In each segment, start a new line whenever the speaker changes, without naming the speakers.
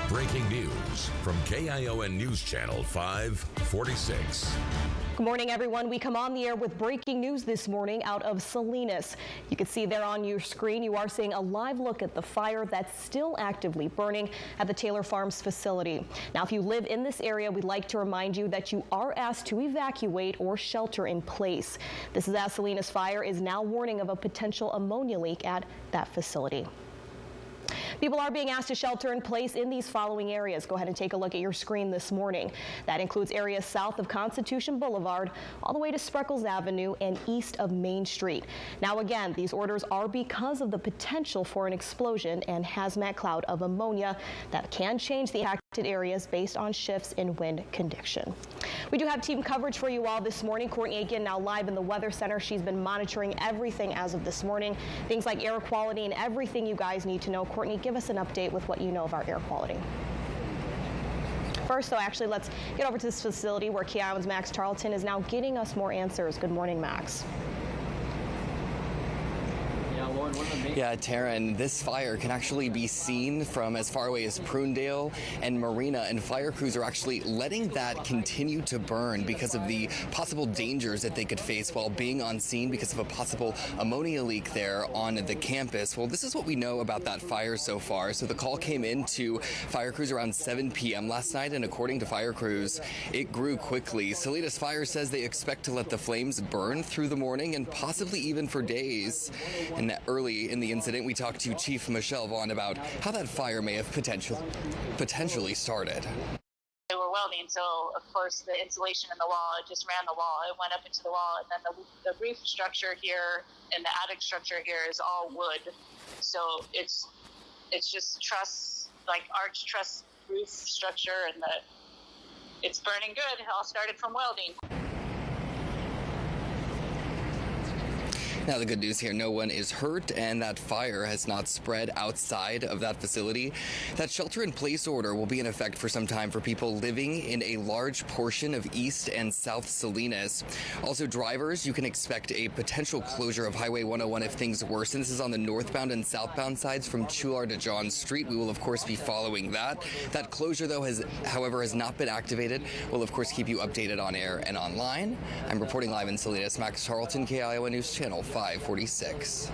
Breaking news from KION News Channel 546.
Good morning, everyone. We come on the air with breaking news this morning out of Salinas. You can see there on your screen, you are seeing a live look at the fire that's still actively burning at the Taylor Farms facility. Now, if you live in this area, we'd like to remind you that you are asked to evacuate or shelter in place. This is as Salinas Fire is now warning of a potential ammonia leak at that facility. People are being asked to shelter in place in these following areas. Go ahead and take a look at your screen this morning. That includes areas south of Constitution Boulevard, all the way to Spreckles Avenue and east of Main Street. Now again, these orders are because of the potential for an explosion and hazmat cloud of ammonia that can change the impacted areas based on shifts in wind condition. We do have team coverage for you all this morning. Courtney Aiken now live in the Weather Center. She's been monitoring everything as of this morning, things like air quality and everything you guys need to know. Courtney, give us an update with what you know of our air quality. First, though, actually, let's get over to this facility where KION's Max Charlton is now getting us more answers. Good morning, Max.
Yeah, Tara, and this fire can actually be seen from as far away as Prunedale and Marina, and fire crews are actually letting that continue to burn because of the possible dangers that they could face while being on scene because of a possible ammonia leak there on the campus. Well, this is what we know about that fire so far. So the call came in to fire crews around 7 p.m. last night, and according to fire crews, it grew quickly. Salinas Fire says they expect to let the flames burn through the morning and possibly even for days. And early in the incident, we talked to Chief Michelle Vaughn about how that fire may have potentially started.
They were welding, so of course the insulation in the wall, it just ran the wall. It went up into the wall, and then the roof structure here and the attic structure here is all wood. So it's just truss, like arch truss roof structure, and it's burning good. It all started from welding.
Now, the good news here, no one is hurt, and that fire has not spread outside of that facility. That shelter-in-place order will be in effect for some time for people living in a large portion of East and South Salinas. Also, drivers, you can expect a potential closure of Highway 101 if things worsen. This is on the northbound and southbound sides from Chular to John Street. We will, of course, be following that. That closure, though, however, has not been activated. We'll, of course, keep you updated on air and online. I'm reporting live in Salinas, Max Charlton, KION News Channel 546.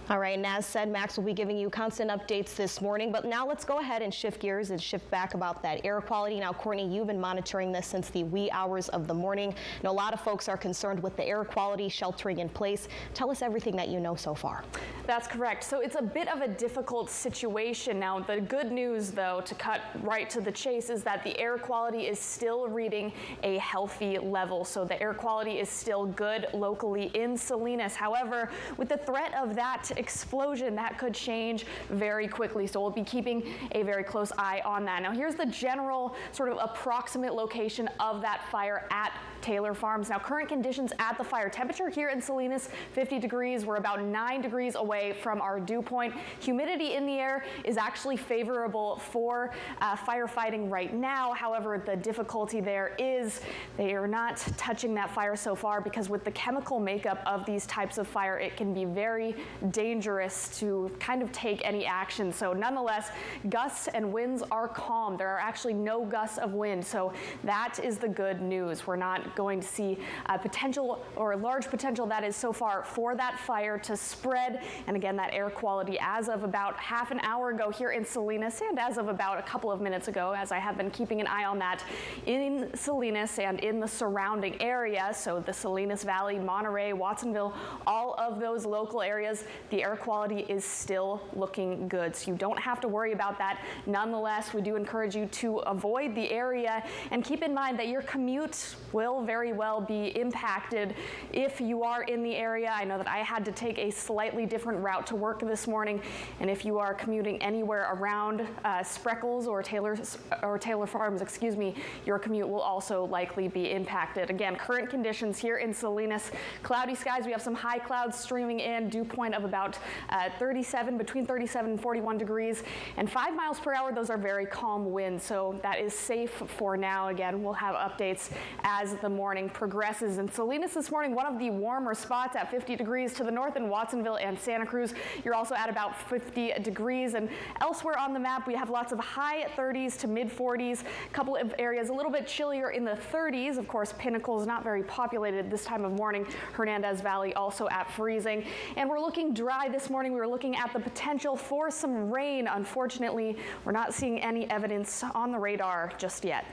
All right, and as said, Max will be giving you constant updates this morning, but now let's go ahead and shift gears and shift back about that air quality. Now, Courtney, you've been monitoring this since the wee hours of the morning. I know a lot of folks are concerned with the air quality, sheltering in place. Tell us everything that you know so far.
That's correct. So it's a bit of a difficult situation. Now, the good news, though, to cut right to the chase, is that the air quality is still reading a healthy level. So the air quality is still good locally in Salinas. However, with the threat of that explosion, that could change very quickly. So we'll be keeping a very close eye on that. Now, here's the general sort of approximate location of that fire at Taylor Farms. Now, current conditions at the fire, temperature here in Salinas, 50 degrees. We're about 9 degrees away from our dew point. Humidity in the air is actually favorable for firefighting right now. However, the difficulty there is they are not touching that fire so far because with the chemical makeup of these types of fire, it can be very dangerous to kind of take any action. So nonetheless, gusts and winds are calm. There are actually no gusts of wind. So that is the good news. We're not going to see a potential or a large potential that is so far for that fire to spread. And again, that air quality as of about half an hour ago here in Salinas and as of about a couple of minutes ago, as I have been keeping an eye on that in Salinas and in the surrounding area. So the Salinas Valley, Monterey, Watsonville, all of those local areas, the air quality is still looking good. So you don't have to worry about that. Nonetheless, we do encourage you to avoid the area and keep in mind that your commute will very well be impacted if you are in the area. I know that I had to take a slightly different route to work this morning, and if you are commuting anywhere around Spreckles or Taylor Farms, excuse me, your commute will also likely be impacted. Again, current conditions here in Salinas, cloudy skies. We have some high clouds streaming in, dew point of about about 37, between 37 and 41 degrees, and 5 miles per hour. Those are very calm winds, so that is safe for now. Again, we'll have updates as the morning progresses. In Salinas this morning, one of the warmer spots at 50 degrees to the north in Watsonville and Santa Cruz. You're also at about 50 degrees, and elsewhere on the map we have lots of high 30s to mid 40s. A couple of areas a little bit chillier in the 30s. Of course, Pinnacle is not very populated this time of morning. Hernandez Valley also at freezing, and we're looking dry this morning. We were looking at the potential for some rain. Unfortunately, we're not seeing any evidence on the radar just yet.